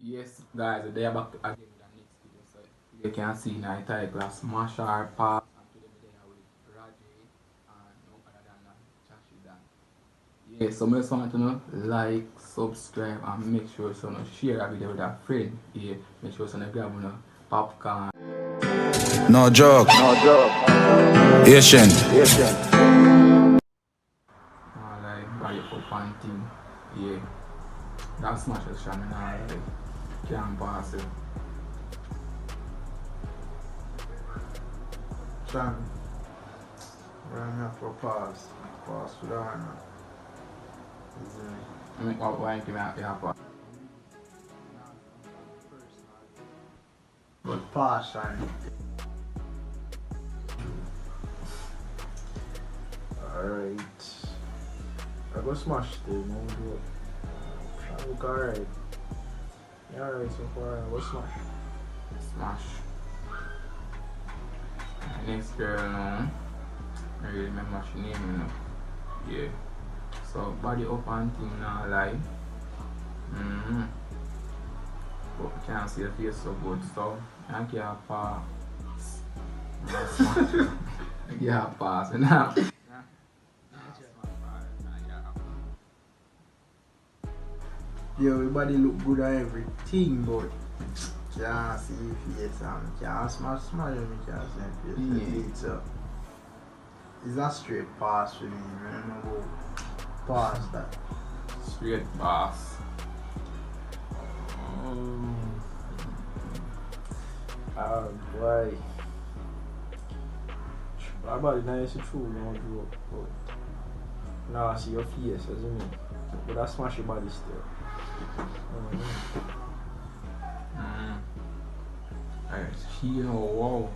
Yes, guys, they are back again with the next video. So you can see now the title of Smash or Pass, and today we there with Raji and no other than Chashidan. Yeah, so I just want to know like, subscribe, and make sure so you share a video with a friend. Yeah, make sure so you grab popcorn. No joke. No joke. Asian. Like buy up and thing. Yeah, that Smash is shining now like can't pass it. Sean, we're here for pass. Pass to the honor. I mean, why give me a pass? But pass, Sean. Alright. I go smash the no do. Sean look alright. You alright so far? I go smash. Smash. Next girl now, I really remember she name, you know. Yeah. So body up and thing now like. But we can't see the face so good, so I can't pass. Smash. I can't pass now. Yeah, everybody look good at everything, but can't see face and can't smash and can't see face. So it's a straight pass for me. I don't know about pass that. Straight pass. Oh boy. My body nice and true, no joke. But now I see your face, as you mean. But I smash your body still. Alright, she wow.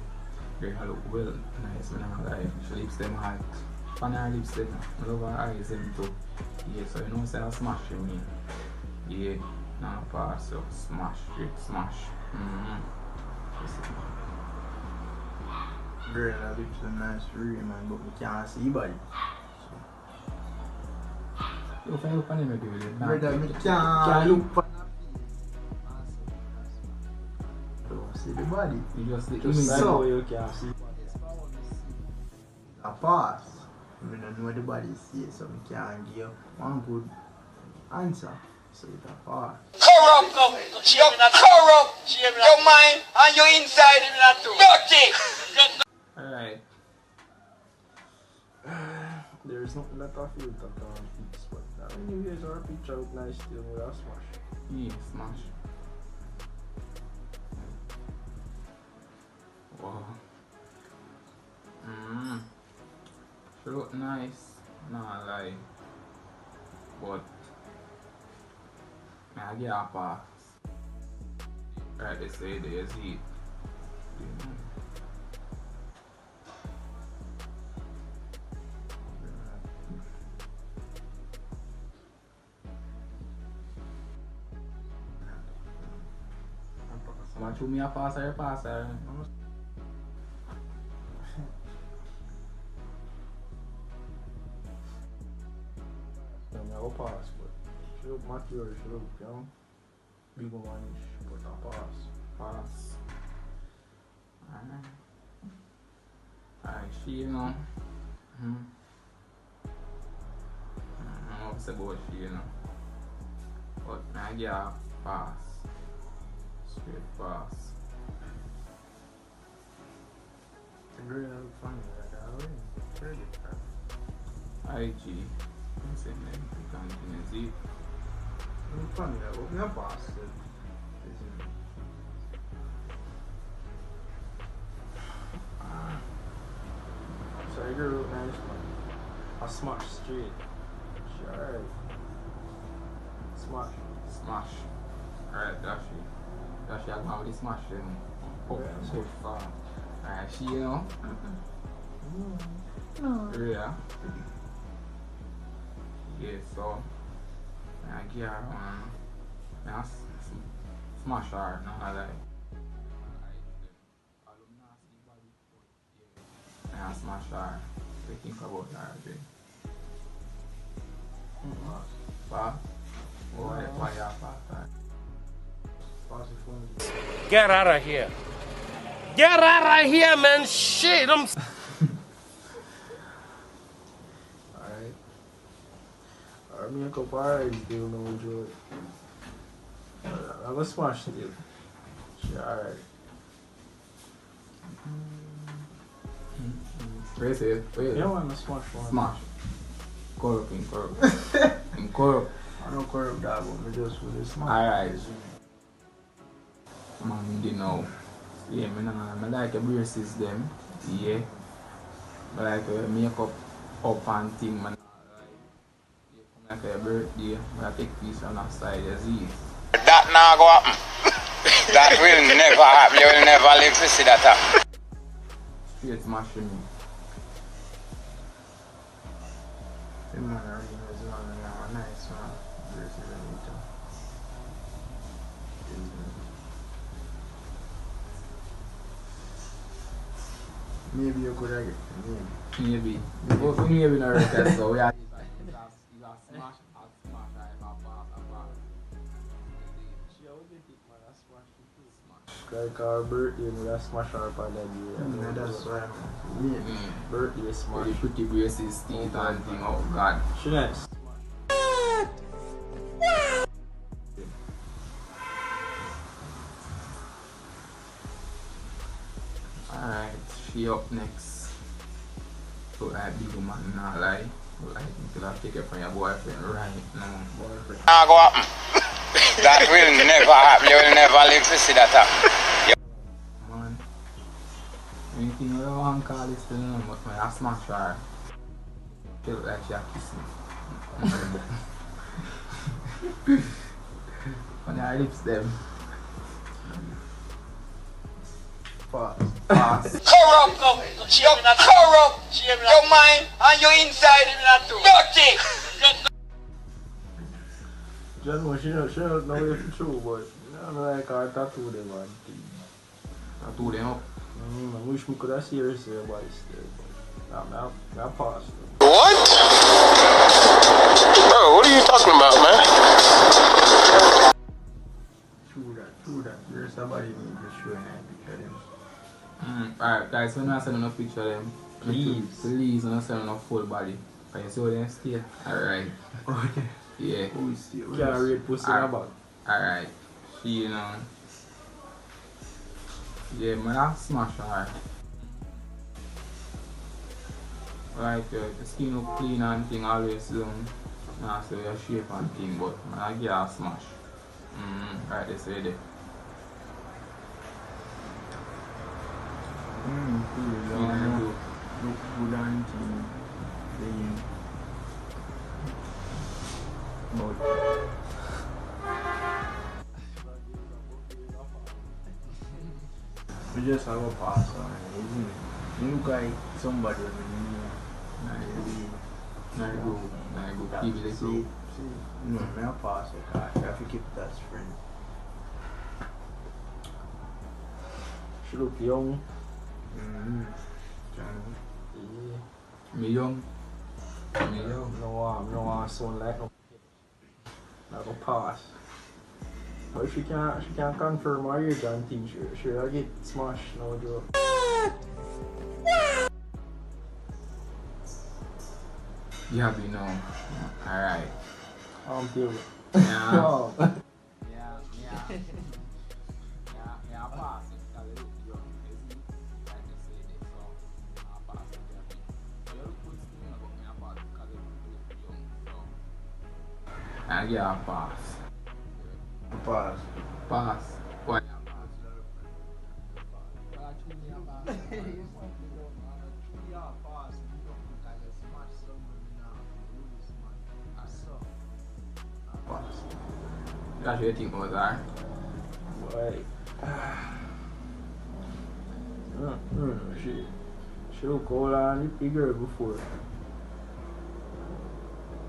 Girl look well nice, man. Like she lips them hot. Fan her lips them. I love her eyes them too. Yeah, so you know say I smash me. Yeah, now pass so smash, straight smash. Girl, her lips are nice for you, man, but we can't see your body. You can look on him maybe with it. Brother, me can't look for see the body. You just the Just image. so you can see. A pass. I don't know what the body says, so I can't give one good answer. So it's a pass. Corrupt, corrupt, your mind and your inside dirty. Alright. There's nothing that I feel that can't fix, but anyways, our picture look nice still with a smash. Yeah, smash. Wow. She look nice, nah lie. But I get a pass. Right, they say there's heat. Someone show me a passer. I will pass, but she look mature, she look young. Big one, but a pass. Alright, she you know. I'm upset about she you know. But I get a pass. Straight pass. The girl look funny, like I already heard it. IG. I'm saying that you can see. Look funny, like what me a pass. So the girl look nice, man. I smash straight. She alright. Smash. Smash. Alright, that's she. That's she. I'm going with the smash then. Oh, Yeah. so far. Alright, she you know. No. Yeah. Yeah, so I get her I smash her, no I like. I smash her. We think about her again. But what if I have that? pass the phone. Get out of here. Get out of here, man. Shit. Alright. I mean, a couple already still no joy. I'm gonna smash still. Shit, alright. Wait, say it. Wait. You don't want to smash one. Smash. Corrupt, incorrupt. Incorrupt. I don't corrupt that one, but just with the smash. Alright. Man, you know. Yeah, I like the braces them. Yeah. I like makeup up and thing, man. Like a birthday, I take piece on that side, you see. That now go happen. That will never happen. You will never live to see that happen. Straight smashing me. The man original is one and a nice one. Braces and it. Maybe you could have get Maybe. But we maybe not request, so we are smash, like our birthday, we have smash our upon that day. Yeah, that's why. Birthday smash. the pretty braces, teeth and thing, oh god. She nice. Alright, she up next. So like big woman, not lie. Like until I take it from your boyfriend right now. Boyfriend. Now go happen. That will never happen. You will never live to see that happen. Man. Anything you want to call this thing, but man, I smash her. She look like she a kiss me. On her lips them. Pass. Pass. Corrupt. You're corrupt. Your mind and your inside is not dirty. Just know she don't know if it's true, but I don't like her tattoo them and thing. Tattoo them up. I wish we could have seriously about it still, but I passed. What? Bro, what are you talking about, man? True that. There's somebody need to show and picture them. Alright guys, when I send enough picture of them, please don't send enough full body. Can you see how them stay? Alright. Okay. Yeah. Who is still? Can't read pussy in a bag. Alright. She, you know. Yeah, man, I smash her. Like, the skin look clean and thing, always nah, so your shape and thing, but man, I give her a smash. Right, they say that. Cool. Look good and thing. But we just have a pass on it, isn't it? You look like somebody with me. Nah, go. Keep it See, no, I'm a pass it. I have to keep that friend. She look young. Yeah. Me young. No, sound like no. Like a pass. But she can't confirm my age and things. Sure, I get smashed, no joke. You have to know. Alright. I'm feeling. Yeah. No. Yeah, pass it. Because they look young. You see? Like they say this, so I pass it. You look good to me, but me I pass it because they look young. So I give a pass. Pass. Pass. What? That's what you think was that? Wait. She look old and big girl before.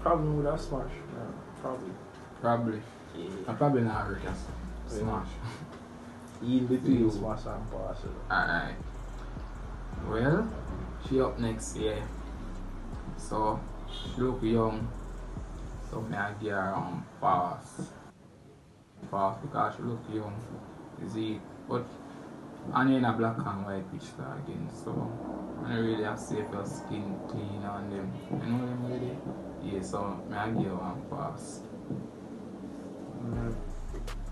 Probably would have smashed. Yeah, probably. Yeah. I'm probably not hurt us. Smash. In between smash and pass. Alright. Well, she up next, yeah. So, she look young. So, me I give her pass. pass because she look young. You see, but and in a black and white picture again, so I don't really have to safe your skin clean on them. You know them really? Yeah, so I give you one pass.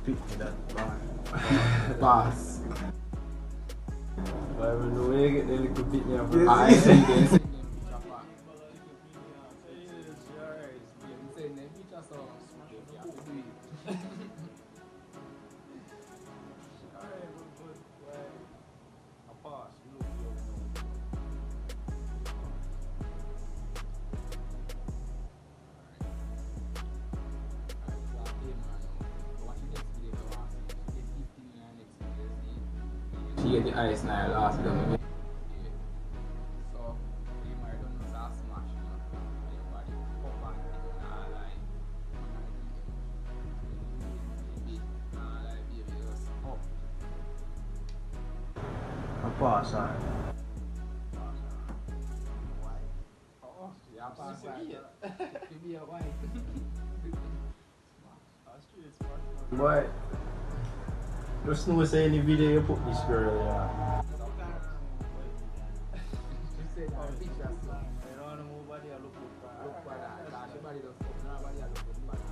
Pick me that band. Pass. But I don't know where you get the little bit there. Yes. I see them picture pass. She get the ice now last video. Yeah. So, you might don't know that smash, you know. Everybody up and down, like, baby, just up. I pass on. Oh, yeah, pass by. Give me a white. Boy, just know say any video you put this girl, yeah. She said that picture, so. I don't know nobody look for Look for that. Everybody does fuck. Nobody does look for that.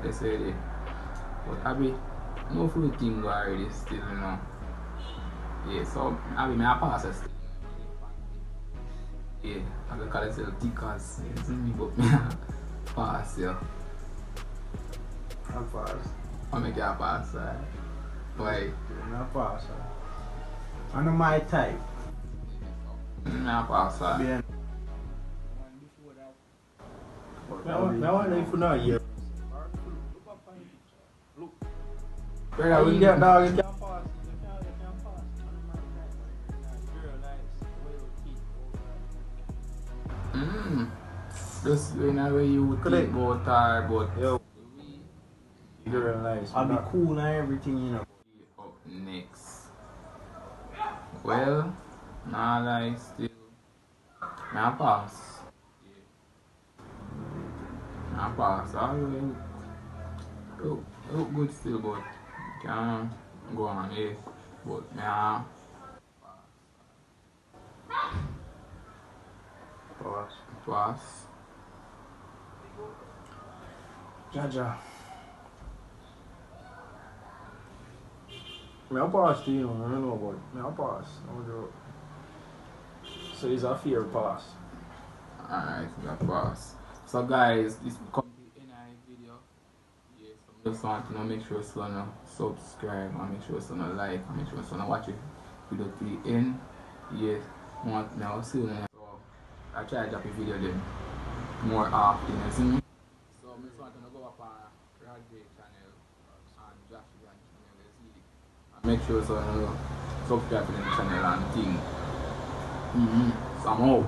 They say it. But Abby, no food thing go already still, you know. Yeah, so Abby, may I pass it still. Yeah, I can call it still tickers. You see me, but me pass, yeah. I pass. I make you pass, why? I pass. I know my type. I pass, Being Now I know if you know here. Brother, You we get get dog, you can't pass. You can't pass. Girl, nice. Just in a way you would think about her, but Yo. Girl, nice. I'll be cool and everything, you know. up next. Well, nah lie still. May I pass? May I pass? Look good still, but can't go on here. But may I Pass. pass? Jaja. Me a pass to you, I don't know about it. Me a pass. No joke. So it's a fair pass. Alright, we got pass. So guys, this will come to the end of the video. Yeah, so just want to know, make sure you subscribe and make sure you like and make sure you watch it video to the end. Yes, want now see you now. So I try to drop a video then more often, you see me? So I just want to go up on Radway channel and Josh Ryan channel, you see. And make sure you subscribe to the channel and thing. So I'm out.